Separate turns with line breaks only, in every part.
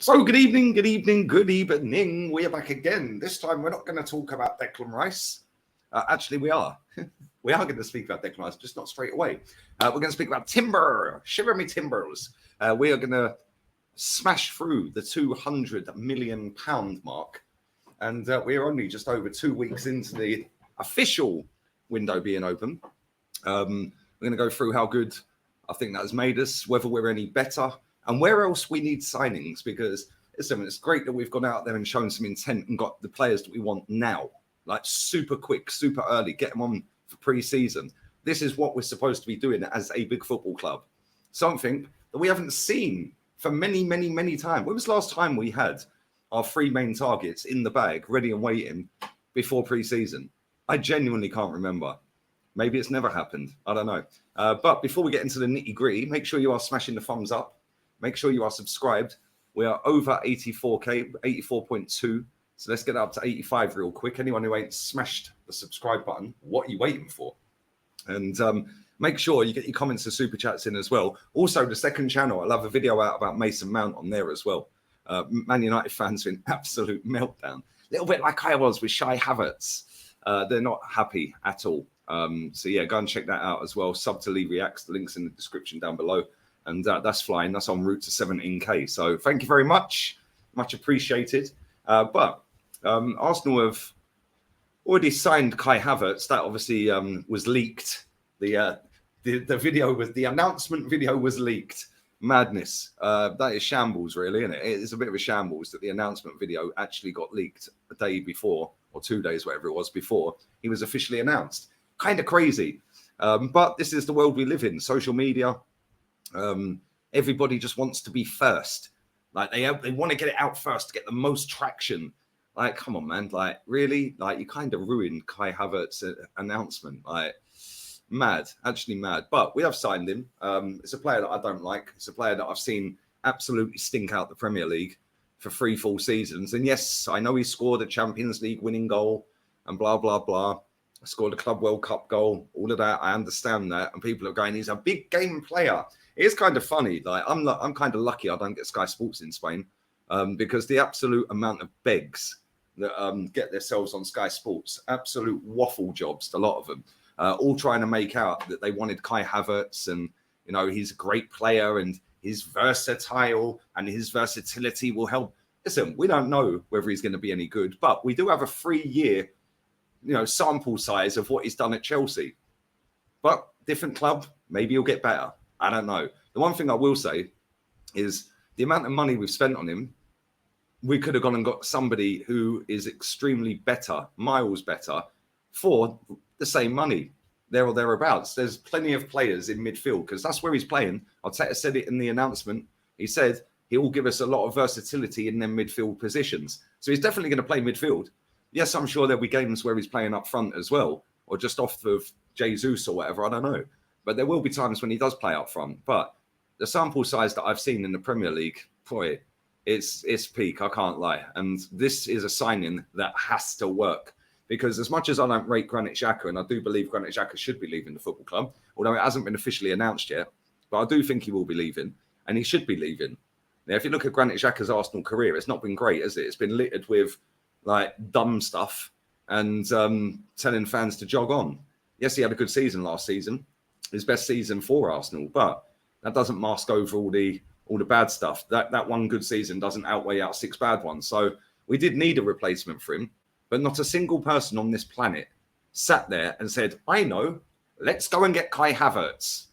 So good evening, good evening, good evening. We're back again. This time we're not going to talk about Declan Rice. Actually, we are. We are going to speak about Declan Rice, just not straight away. We're going to speak about Timber. Shiver me timbers. We are going to smash through the £200 million mark. And we're only just over 2 weeks into the official window being open. We're going to go through how good I think that has made us, whether we're any better, and where else we need signings, because listen, it's great that we've gone out there and shown some intent and got the players that we want now, like super quick, super early, get them on for pre-season. This is what we're supposed to be doing as a big football club. Something that we haven't seen for many, many, many times. When was the last time we had our three main targets in the bag, ready and waiting before pre-season? I genuinely can't remember. Maybe it's never happened. I don't know. But before we get into the nitty-gritty, make sure you are smashing the thumbs up. Make sure you are subscribed. We are over 84K, 84.2. So let's get up to 85 real quick. Anyone who ain't smashed the subscribe button, what are you waiting for? And make sure you get your comments and super chats in as well. Also, the second channel, I'll have a video out about Mason Mount on there as well. Man United fans are in absolute meltdown. A little bit like I was with Shai Havertz. They're not happy at all. So yeah, go and check that out as well. Sub to Lee Reacts. The link's in the description down below. And that's flying. That's en route to 17K. So thank you very much. Much appreciated. But Arsenal have already signed Kai Havertz. That obviously was leaked. The video was, the announcement video was leaked. Madness. That is shambles, really, isn't it? It's a bit of a shambles that the announcement video actually got leaked a day before, or 2 days, whatever it was, before he was officially announced. Kind of crazy. But this is the world we live in. Social media. Everybody just wants to be first. Like they want to get it out first to get the most traction. Like, come on, man. Like, really? Like, you kind of ruined Kai Havertz's announcement. Like, mad. Actually mad. But we have signed him. It's a player that I don't like. It's a player that I've seen absolutely stink out the Premier League for 3 full seasons. And yes, I know he scored a Champions League winning goal and blah, blah, blah. Scored a Club World Cup goal. All of that. I understand that. And people are going, he's a big game player. It's kind of funny. Like I'm kind of lucky I don't get Sky Sports in Spain because the absolute amount of begs that get themselves on Sky Sports, absolute waffle jobs, a lot of them, all trying to make out that they wanted Kai Havertz and, you know, he's a great player and he's versatile and his versatility will help. Listen, we don't know whether he's going to be any good, but we do have a 3-year, you know, sample size of what he's done at Chelsea. But different club, maybe he'll get better. I don't know. The one thing I will say is the amount of money we've spent on him, we could have gone and got somebody who is extremely better, miles better, for the same money, there or thereabouts. There's plenty of players in midfield because that's where he's playing. Arteta said it in the announcement. He said he will give us a lot of versatility in them midfield positions. So he's definitely going to play midfield. Yes, I'm sure there'll be games where he's playing up front as well, or just off of Jesus or whatever. I don't know. But there will be times when he does play up front. But the sample size that I've seen in the Premier League, boy, it's peak. I can't lie. And this is a signing that has to work. Because as much as I don't rate Granit Xhaka, and I do believe Granit Xhaka should be leaving the football club, although it hasn't been officially announced yet, but I do think he will be leaving, and he should be leaving. Now, if you look at Granit Xhaka's Arsenal career, it's not been great, has it? It's been littered with like dumb stuff and telling fans to jog on. Yes, he had a good season last season. His best season for Arsenal, but that doesn't mask over all the bad stuff. That one good season doesn't outweigh out 6 bad ones. So we did need a replacement for him, but not a single person on this planet sat there and said, I know, let's go and get Kai Havertz.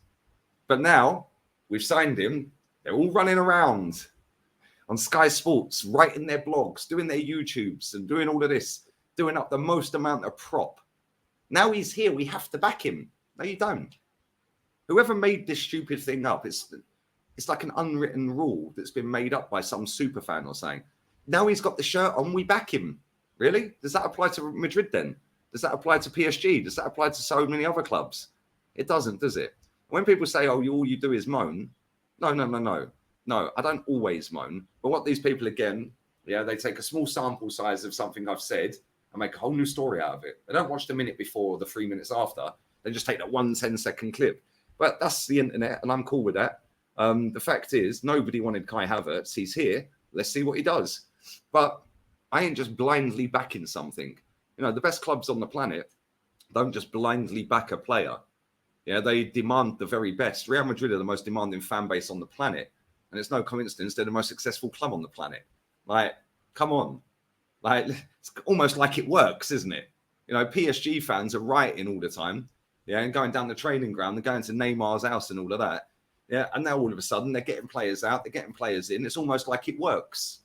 But now we've signed him. They're all running around on Sky Sports, writing their blogs, doing their YouTubes and doing all of this, doing up the most amount of prop. Now he's here. We have to back him. No, you don't. Whoever made this stupid thing up, it's like an unwritten rule that's been made up by some super fan or saying, now he's got the shirt on, we back him. Really? Does that apply to Madrid then? Does that apply to PSG? Does that apply to so many other clubs? It doesn't, does it? When people say, oh, all you do is moan. No. No, I don't always moan. But what these people, again, yeah, they take a small sample size of something I've said and make a whole new story out of it. They don't watch the minute before or the 3 minutes after. They just take that 1 10-second clip. But that's the internet, and I'm cool with that. The fact is, nobody wanted Kai Havertz. He's here. Let's see what he does. But I ain't just blindly backing something. You know, the best clubs on the planet don't just blindly back a player. Yeah, they demand the very best. Real Madrid are the most demanding fan base on the planet. And it's no coincidence they're the most successful club on the planet. Like, come on. Like, it's almost like it works, isn't it? You know, PSG fans are rioting all the time. Yeah, and going down the training ground and going to Neymar's house and all of that. Yeah, and now all of a sudden they're getting players out, they're getting players in. It's almost like it works.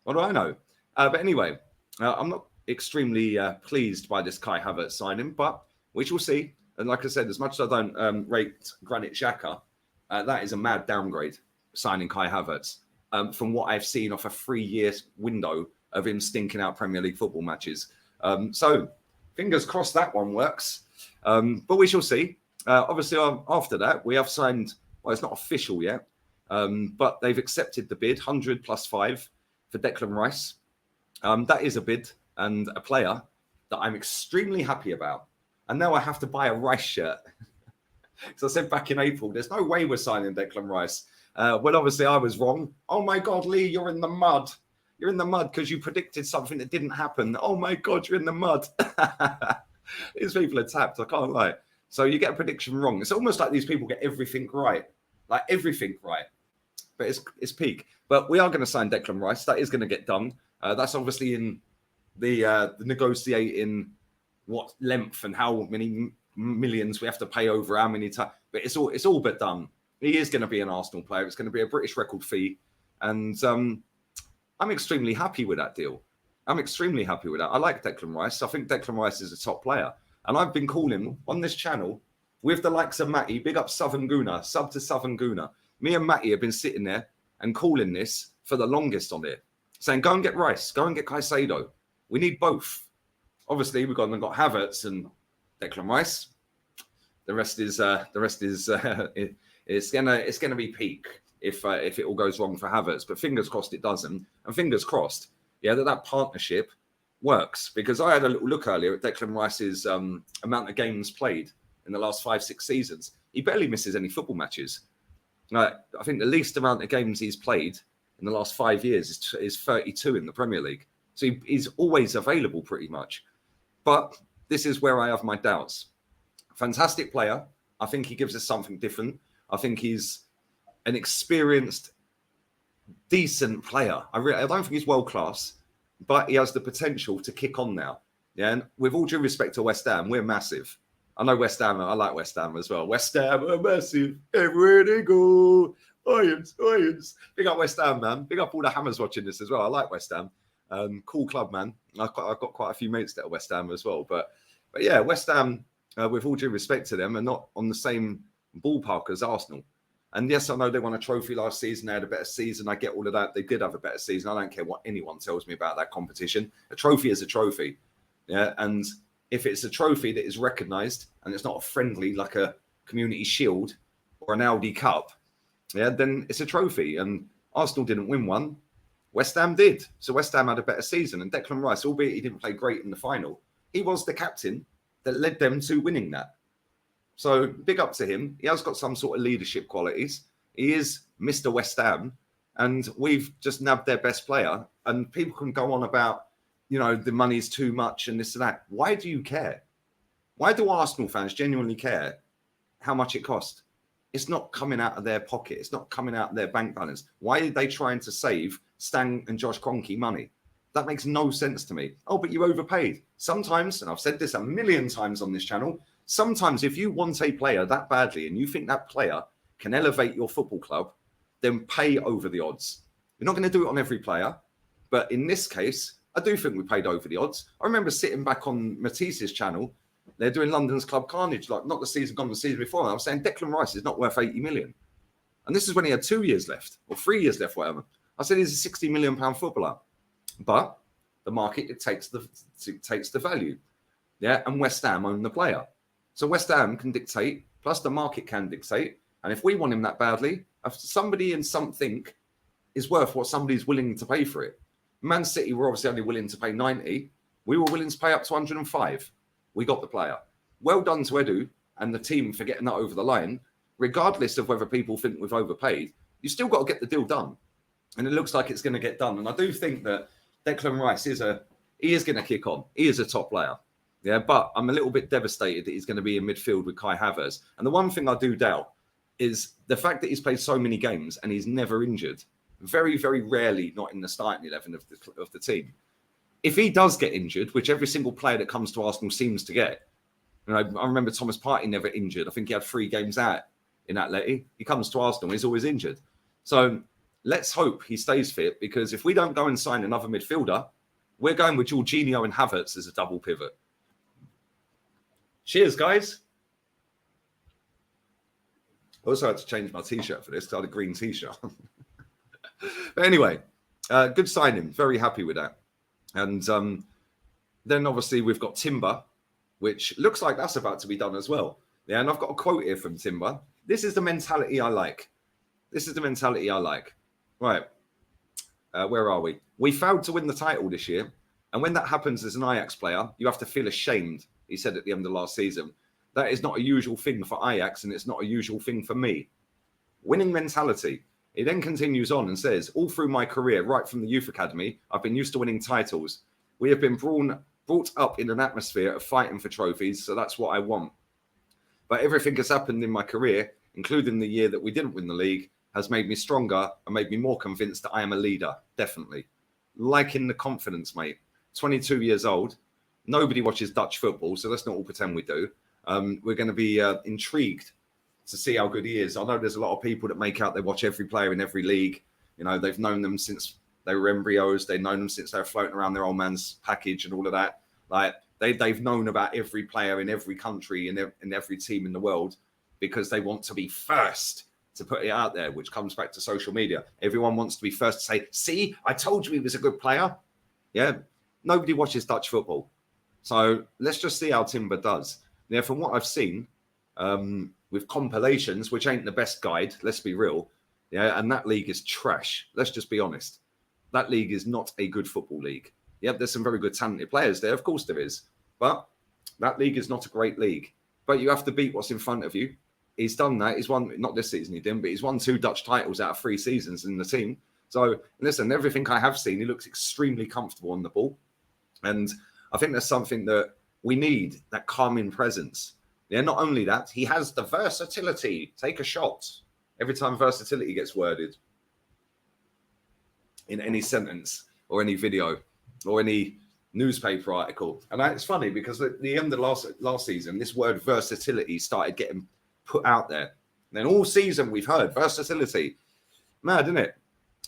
What do I know? But anyway, I'm not extremely pleased by this Kai Havertz signing, but we shall see. And like I said, as much as I don't rate Granit Xhaka, that is a mad downgrade, signing Kai Havertz, from what I've seen off a 3-year window of him stinking out Premier League football matches. So fingers crossed that one works. But we shall see. Obviously, after that, we have signed, well, it's not official yet, but they've accepted the bid, 100 plus 5 for Declan Rice. That is a bid and a player that I'm extremely happy about. And now I have to buy a Rice shirt. So I said back in April, there's no way we're signing Declan Rice. Well, obviously I was wrong. Oh my God, Lee, you're in the mud. You're in the mud because you predicted something that didn't happen. Oh my God, you're in the mud. These people are tapped, I can't lie. So you get a prediction wrong. It's almost like these people get everything right. Like everything right. But it's peak. But we are going to sign Declan Rice. That is going to get done. That's obviously in the negotiating what length and how many millions we have to pay over how many times. But it's all but done. He is going to be an Arsenal player. It's going to be a British record fee. And I'm extremely happy with that deal. I'm extremely happy with that. I like Declan Rice. I think Declan Rice is a top player. And I've been calling on this channel with the likes of Matty, big up Southern Guna, sub to Southern Guna. Me and Matty have been sitting there and calling this for the longest on it, saying, go and get Rice, go and get Caicedo. We need both. Obviously, we've got Havertz and Declan Rice. The rest is it's gonna be peak if it all goes wrong for Havertz. But fingers crossed it doesn't, and fingers crossed, yeah, that partnership works, because I had a little look earlier at Declan Rice's amount of games played in the last 5-6 seasons. He barely misses any football matches. I think the least amount of games he's played in the last 5 years is 32 in the Premier League. So he's always available pretty much. But this is where I have my doubts. Fantastic player. I think he gives us something different. I think he's an experienced, decent player. I don't think he's world class, but he has the potential to kick on now. Yeah, and with all due respect to West Ham, we're massive. I know West Ham. I like West Ham as well. West Ham are massive. Everywhere they go. Lions. Big up West Ham, man. Big up all the Hammers watching this as well. I like West Ham. Cool club, man. I've got quite a few mates that are West Ham as well. But yeah, West Ham, with all due respect to them, are not on the same ballpark as Arsenal. And yes, I know they won a trophy last season. They had a better season. I get all of that. They did have a better season. I don't care what anyone tells me about that competition. A trophy is a trophy. Yeah, and if it's a trophy that is recognised and it's not a friendly like a Community Shield or an Audi Cup, yeah, then it's a trophy. And Arsenal didn't win one. West Ham did. So West Ham had a better season. And Declan Rice, albeit he didn't play great in the final, he was the captain that led them to winning that. So big up to him. He has got some sort of leadership qualities. He is Mr. West Ham. And we've just nabbed their best player. And people can go on about, you know, the money's too much and this and that. Why do you care? Why do Arsenal fans genuinely care how much it costs? It's not coming out of their pocket. It's not coming out of their bank balance. Why are they trying to save Stan and Josh Kroenke money? That makes no sense to me. Oh, but you overpaid. Sometimes, and I've said this a million times on this channel, sometimes if you want a player that badly and you think that player can elevate your football club, then pay over the odds. You're not going to do it on every player. But in this case, I do think we paid over the odds. I remember sitting back on Matisse's channel. They're doing London's Club Carnage, like not the season gone, the season before. And I was saying Declan Rice is not worth 80 million. And this is when he had 2 years left or 3 years left, whatever. I said he's a 60 million pound footballer. But the market dictates the value. Yeah, and West Ham own the player. So West Ham can dictate, plus the market can dictate. And if we want him that badly, if somebody and something is worth what somebody's willing to pay for it. Man City were obviously only willing to pay 90. We were willing to pay up to 105. We got the player. Well done to Edu and the team for getting that over the line. Regardless of whether people think we've overpaid, you still got to get the deal done. and it looks like it's going to get done. And I do think that Declan Rice is going to kick on. He is a top player. Yeah, but I'm a little bit devastated that he's going to be in midfield with Kai Havertz. And the one thing I do doubt is the fact that he's played so many games and he's never injured. Very, very rarely not in the starting 11 of the team. If he does get injured, which every single player that comes to Arsenal seems to get, I remember Thomas Partey never injured. I think he had 3 games out in Atleti. He comes to Arsenal, he's always injured. So let's hope he stays fit, because if we don't go and sign another midfielder, we're going with Jorginho and Havertz as a double pivot. Cheers, guys. I also had to change my T-shirt for this because I had a green T-shirt. But anyway, good signing. Very happy with that. And then obviously we've got Timber, which looks like that's about to be done as well. Yeah, and I've got a quote here from Timber. This is the mentality I like. Right. Where are we? We failed to win the title this year. And when that happens as an Ajax player, you have to feel ashamed, he said at the end of last season. That is not a usual thing for Ajax, and it's not a usual thing for me. Winning mentality. He then continues on and says, all through my career, right from the youth academy, I've been used to winning titles. We have been brought up in an atmosphere of fighting for trophies, so that's what I want. But everything has happened in my career, including the year that we didn't win the league, has made me stronger and made me more convinced that I am a leader, definitely. Liking the confidence, mate. 22 years old. Nobody watches Dutch football, so let's not all pretend we do. We're going to be intrigued to see how good he is. I know there's a lot of people that make out they watch every player in every league. You know, they've known them since they were embryos. They've known them since they were floating around their old man's package and all of that. Like they've known about every player in every country and in every team in the world because they want to be first to put it out there, which comes back to social media. Everyone wants to be first to say, see, I told you he was a good player. Yeah, nobody watches Dutch football. So let's just see how Timber does. Now, from what I've seen, with compilations, which ain't the best guide, let's be real. Yeah, and that league is trash. Let's just be honest. That league is not a good football league. Yeah, there's some very good talented players there. Of course there is. But that league is not a great league. But you have to beat what's in front of you. He's done that. He's won, not this season he didn't, but he's won 2 Dutch titles out of 3 seasons in the team. So, listen, everything I have seen, he looks extremely comfortable on the ball. And I think there's something that we need, that calming presence. Yeah, not only that, he has the versatility. Take a shot. Every time versatility gets worded in any sentence or any video or any newspaper article. And it's funny because at the end of last season, this word versatility started getting put out there. And then all season we've heard versatility. Mad, isn't it?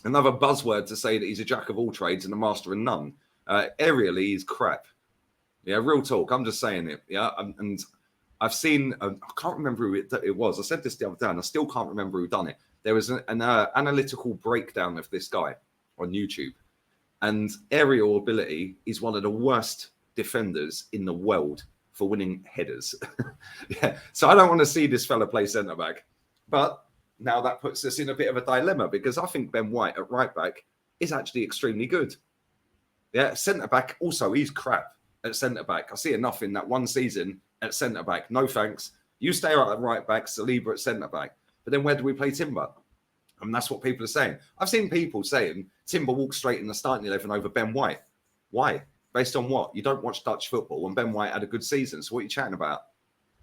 Another buzzword to say that he's a jack of all trades and a master of none. Aerially, he's crap. Yeah, real talk. I'm just saying it. Yeah, and I've seen, I can't remember who it was. I said this the other day and I still can't remember who done it. There was an analytical breakdown of this guy on YouTube. And aerial ability is one of the worst defenders in the world for winning headers. Yeah. So I don't want to see this fella play centre-back. But now that puts us in a bit of a dilemma because I think Ben White at right-back is actually extremely good. Yeah, centre-back also, he's crap at centre-back. I see enough in that one season at centre-back. No thanks. You stay out at right-back, Saliba at centre-back. But then where do we play Timber? And that's what people are saying. I've seen people saying Timber walks straight in the starting 11 over Ben White. Why? Based on what? You don't watch Dutch football and Ben White had a good season. So what are you chatting about?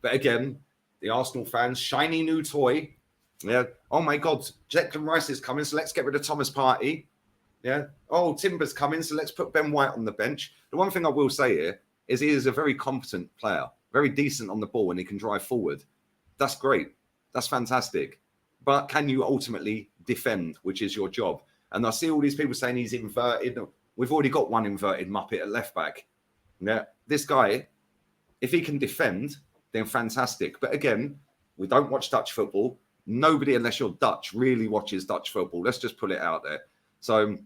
But again, the Arsenal fans, shiny new toy. Yeah. Oh my God, Declan Rice is coming, so let's get rid of Thomas Partey. Yeah. Oh, Timber's coming, so let's put Ben White on the bench. The one thing I will say here is he is a very competent player, very decent on the ball, and he can drive forward. That's great. That's fantastic. But can you ultimately defend, which is your job? And I see all these people saying he's inverted. We've already got one inverted Muppet at left back. Yeah. This guy, if he can defend, then fantastic. But again, we don't watch Dutch football. Nobody, unless you're Dutch, really watches Dutch football. Let's just put it out there. So,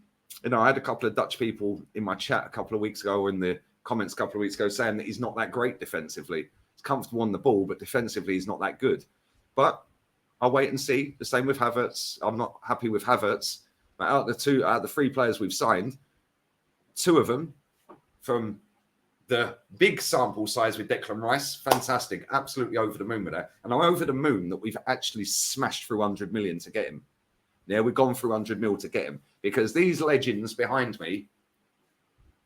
you know, I had a couple of Dutch people in my chat a couple of weeks ago, or in the comments a couple of weeks ago, saying that he's not that great defensively. He's comfortable on the ball, but defensively he's not that good. But I'll wait and see. The same with Havertz. I'm not happy with Havertz. But out of the 3 players we've signed, 2 of them from the big sample size with Declan Rice, fantastic, absolutely over the moon with that. And I'm over the moon that we've actually smashed through 100 million to get him. Yeah, we've gone through 100 mil to get him because these legends behind me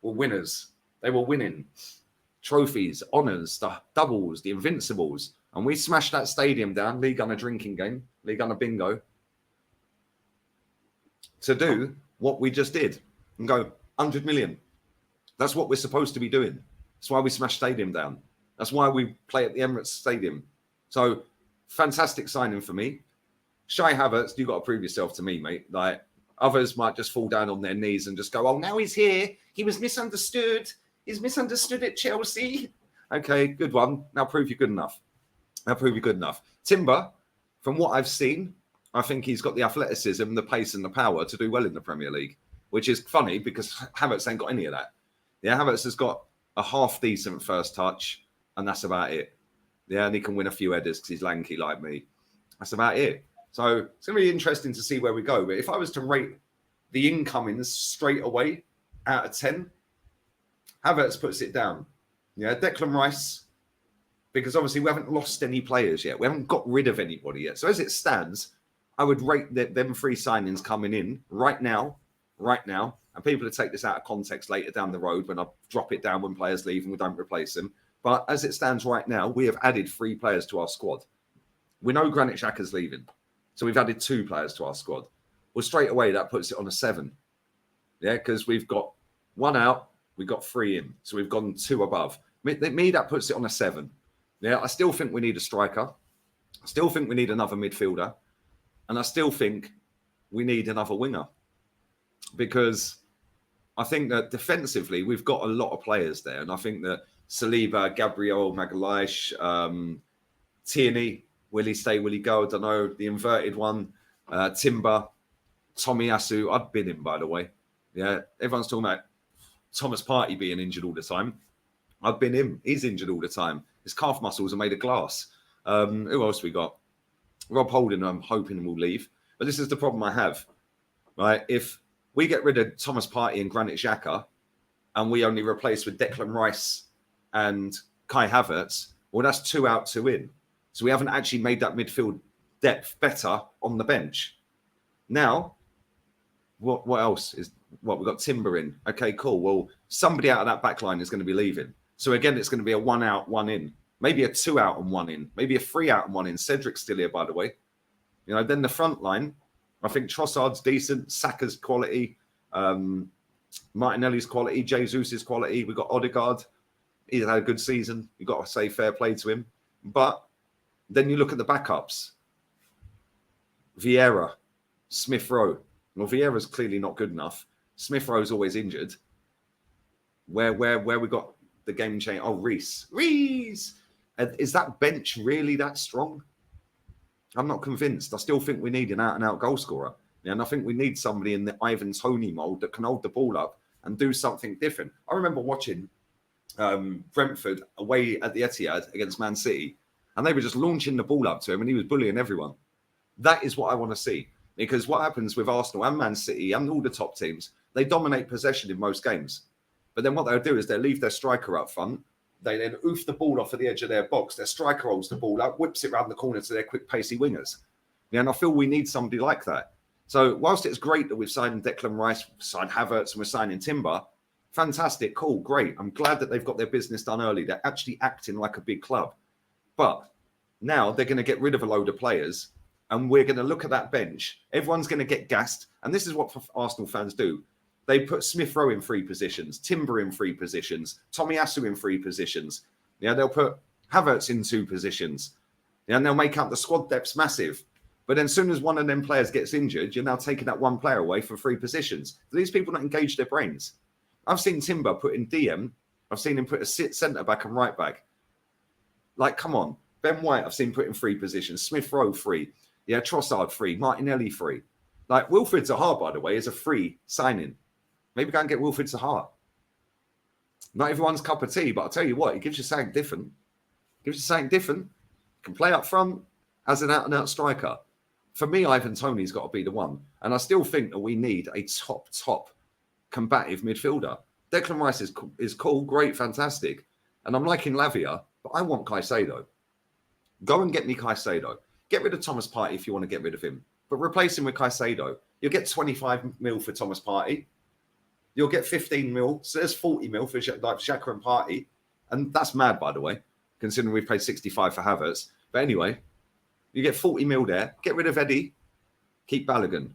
were winners. They were winning trophies, honours, the doubles, the invincibles. And we smashed that stadium down, league on a drinking game, league on a bingo, to do what we just did and go 100 million. That's what we're supposed to be doing. That's why we smashed stadium down. That's why we play at the Emirates Stadium. So fantastic signing for me. Shai Havertz, you got to prove yourself to me, mate. Like others might just fall down on their knees and just go, "Oh, now he's here. He was misunderstood. He's misunderstood at Chelsea." Okay, good one. Now prove you're good enough. Now prove you're good enough. Timber, from what I've seen, I think he's got the athleticism, the pace, and the power to do well in the Premier League, which is funny because Havertz ain't got any of that. Yeah, Havertz has got a half decent first touch, and that's about it. Yeah, and he can win a few headers because he's lanky like me. That's about it. So it's going to be interesting to see where we go. But if I was to rate the incomings straight away out of 10, Havertz puts it down. Yeah, Declan Rice, because obviously we haven't lost any players yet. We haven't got rid of anybody yet. So as it stands, I would rate them 3 signings coming in right now, and people will take this out of context later down the road when I drop it down when players leave and we don't replace them. But as it stands right now, we have added 3 players to our squad. We know Granit Xhaka's leaving. So we've added 2 players to our squad. Well, straight away, that puts it on a 7. Yeah, because we've got 1 out, we've got 3 in. So we've gone 2 above. Me, that puts it on a 7. Yeah, I still think we need a striker. I still think we need another midfielder. And I still think we need another winger. Because I think that defensively, we've got a lot of players there. And I think that Saliba, Gabriel, Magalhaes, Tierney, will he stay, will he go? I don't know. The inverted one, Timber, Tomiyasu. I'd bin him, by the way. Yeah, everyone's talking about Thomas Partey being injured all the time. I've been him. He's injured all the time. His calf muscles are made of glass. Who else we got? Rob Holding, I'm hoping will leave. But this is the problem I have, right? If we get rid of Thomas Partey and Granit Xhaka and we only replace with Declan Rice and Kai Havertz, well, that's 2 out, 2 in. So we haven't actually made that midfield depth better on the bench. Now, what else is what we've got? Timber in. Okay, cool. Well, somebody out of that back line is going to be leaving. So again, it's going to be a 1 out, 1 in. Maybe a 2 out and 1 in. Maybe a 3 out and 1 in. Cedric's still here, by the way. You know, then the front line, I think Trossard's decent, Saka's quality, Martinelli's quality, Jesus' quality. We've got Odegaard. He's had a good season. You've got to say fair play to him. But then you look at the backups. Vieira, Smith Rowe. Well, Vieira's clearly not good enough. Smith Rowe's always injured. Where we got the game change? Oh, Reece. Is that bench really that strong? I'm not convinced. I still think we need an out-and-out goal scorer. Yeah, and I think we need somebody in the Ivan Toney mould that can hold the ball up and do something different. I remember watching Brentford away at the Etihad against Man City, and they were just launching the ball up to him, and he was bullying everyone. That is what I want to see. Because what happens with Arsenal and Man City and all the top teams, they dominate possession in most games. But then what they'll do is they'll leave their striker up front. They then oof the ball off at the edge of their box. Their striker holds the ball up, whips it around the corner to their quick, pacey wingers. Yeah, and I feel we need somebody like that. So whilst it's great that we've signed Declan Rice, signed Havertz, and we're signing Timber, fantastic, cool, great. I'm glad that they've got their business done early. They're actually acting like a big club. But now they're going to get rid of a load of players, and we're going to look at that bench. Everyone's going to get gassed. And this is what Arsenal fans do. They put Smith Rowe in 3 positions, Timber in 3 positions, Tomiyasu in 3 positions. Yeah, they'll put Havertz in 2 positions. Yeah, and they'll make out the squad depth's massive. But then as soon as one of them players gets injured, you're now taking that one player away for 3 positions. Do these people not engage their brains? I've seen Timber put in DM. I've seen him put a centre back and right back. Like, come on. Ben White, I've seen put in 3 positions. Smith Rowe, 3. Yeah, Trossard, 3. Martinelli, 3. Like, Wilfried Zaha, by the way, is a free signing. Maybe go and get Wilfried Zaha. Not everyone's cup of tea, but I'll tell you what, it gives you something different. Can play up front as an out-and-out striker. For me, Ivan Toney's got to be the one. And I still think that we need a top combative midfielder. Declan Rice is cool, great, fantastic. And I'm liking Lavia, but I want Caicedo. Go and get me Caicedo. Get rid of Thomas Partey if you want to get rid of him. but replace him with Caicedo. You'll get 25 mil for Thomas Partey. You'll get 15 mil. So there's 40 mil for like Xhaka and Partey. And that's mad, by the way, considering we've paid 65 for Havertz. But anyway, you get 40 mil there. Get rid of Eddie. Keep Balogun.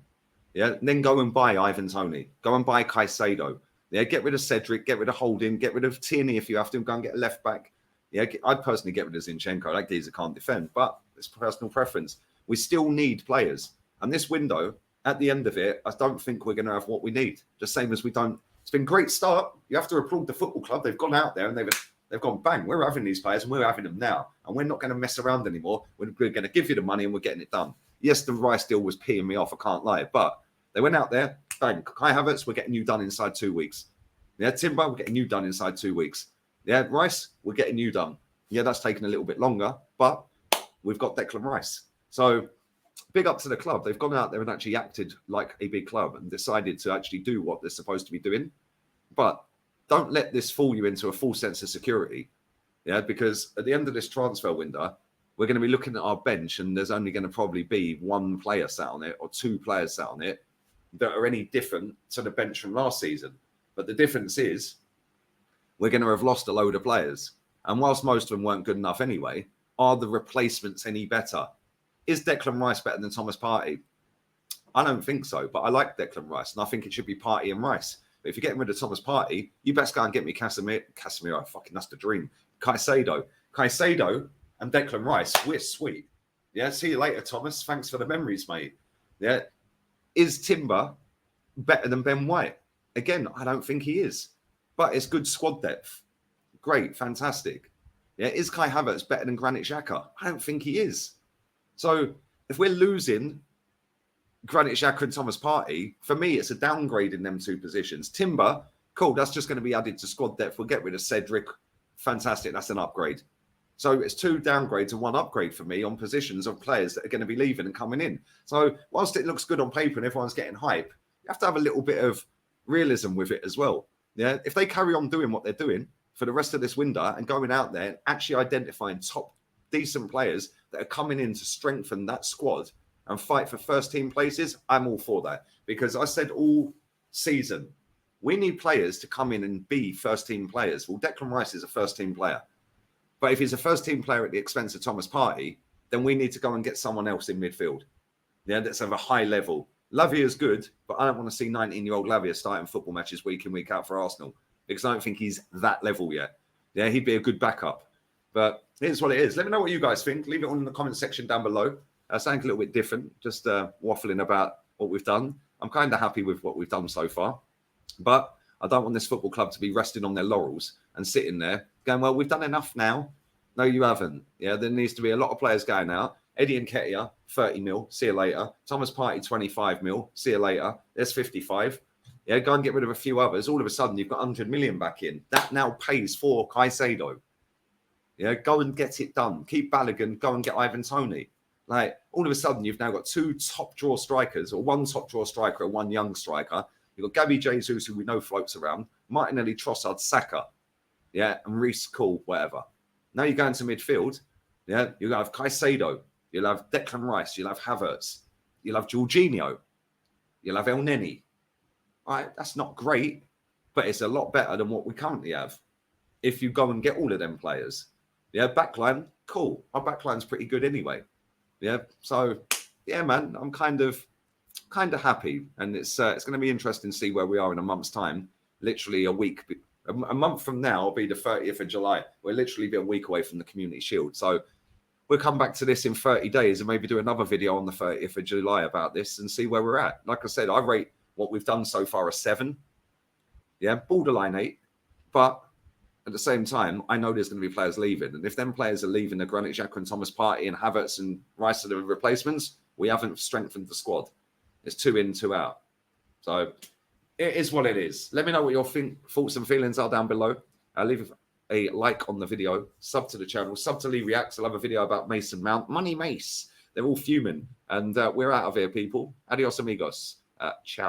Yeah. And then go and buy Ivan Toney. Go and buy Caicedo. Yeah. Get rid of Cedric. Get rid of Holding. Get rid of Tierney if you have to. Go and get a left back. Yeah. I'd personally get rid of Zinchenko. Like these, I can't defend. But it's personal preference. We still need players. And this window, at the end of it, I don't think we're going to have what we need. Just same as we don't. It's been a great start. You have to applaud the football club. They've gone out there and they've gone, bang, we're having these players and we're having them now. And we're not going to mess around anymore. We're going to give you the money and we're getting it done. Yes, the Rice deal was peeing me off. I can't lie. But they went out there, bang, Kai Havertz, we're getting you done inside 2 weeks. Yeah, Timber, we're getting you done inside 2 weeks. Yeah, Rice, we're getting you done. Yeah, that's taken a little bit longer, but we've got Declan Rice. So big up to the club. They've gone out there and actually acted like a big club and decided to actually do what they're supposed to be doing. But don't let this fool you into a false sense of security. Yeah, because at the end of this transfer window, we're going to be looking at our bench and there's only going to probably be one player sat on it or two players sat on it that are any different to the bench from last season. But the difference is we're going to have lost a load of players. And whilst most of them weren't good enough anyway, are the replacements any better? Is Declan Rice better than Thomas Partey? I don't think so, but I like Declan Rice, and I think it should be Partey and Rice. But if you're getting rid of Thomas Partey, you best go and get me Casemiro, fucking that's the dream. Caicedo and Declan Rice, we're sweet. Yeah, see you later, Thomas. Thanks for the memories, mate. Yeah, is Timber better than Ben White? Again, I don't think he is, but it's good squad depth. Great, fantastic. Yeah, is Kai Havertz better than Granit Xhaka? I don't think he is. So if we're losing Granit Xhaka and Thomas Partey, for me, it's a downgrade in them two positions. Timber, cool, that's just going to be added to squad depth. We'll get rid of Cedric. Fantastic, that's an upgrade. So it's two downgrades and one upgrade for me on positions of players that are going to be leaving and coming in. So whilst it looks good on paper and everyone's getting hype, you have to have a little bit of realism with it as well. Yeah, if they carry on doing what they're doing for the rest of this window and going out there and actually identifying top decent players that are coming in to strengthen that squad and fight for first team places, I'm all for that. Because I said all season, we need players to come in and be first team players. Well, Declan Rice is a first team player. But if he's a first team player at the expense of Thomas Partey, then we need to go and get someone else in midfield. Yeah, that's of a high level. Lavia's good, but I don't want to see 19-year-old Lavia starting football matches week in, week out for Arsenal because I don't think he's that level yet. Yeah, he'd be a good backup. But here's what it is. Let me know what you guys think. Leave it on in the comment section down below. Something a little bit different, just waffling about what we've done. I'm kind of happy with what we've done so far. But I don't want this football club to be resting on their laurels and sitting there going, well, we've done enough now. No, you haven't. Yeah, there needs to be a lot of players going out. Eddie Nketiah, 30 mil, see you later. Thomas Partey, 25 mil, see you later. There's 55. Yeah, go and get rid of a few others. All of a sudden, you've got 100 million back in. That now pays for Caicedo. Yeah, go and get it done. Keep Balogun, go and get Ivan Toney. Like, all of a sudden, you've now got two top draw strikers, or one top draw striker and one young striker. You've got Gabby Jesus, who we know floats around, Martinelli, Trossard, Saka, yeah, and Reece, cool, whatever. Now you go into midfield, yeah, you'll have Caicedo, you'll have Declan Rice, you'll have Havertz, you'll have Jorginho, you'll have El Neni. All right, that's not great, but it's a lot better than what we currently have if you go and get all of them players. Yeah, backline, cool. Our backline's pretty good anyway. Yeah, so, yeah, man, I'm kind of happy, and it's going to be interesting to see where we are in a month's time. Literally a week, a month from now will be the 30th of July. We'll literally be a week away from the Community Shield. So we'll come back to this in 30 days and maybe do another video on the 30th of July about this and see where we're at. Like I said, I rate what we've done so far a 7. Yeah, borderline 8. But at the same time, I know there's going to be players leaving. And if them players are leaving, the Granit Xhaka and Thomas Partey and Havertz and Rice are the replacements, we haven't strengthened the squad. It's 2 in, 2 out. So it is what it is. Let me know what your thoughts and feelings are down below. Leave a like on the video, sub to the channel, sub to Lee Reacts. I'll have a video about Mason Mount. Money Mace. They're all fuming. And we're out of here, people. Adios, amigos. Ciao.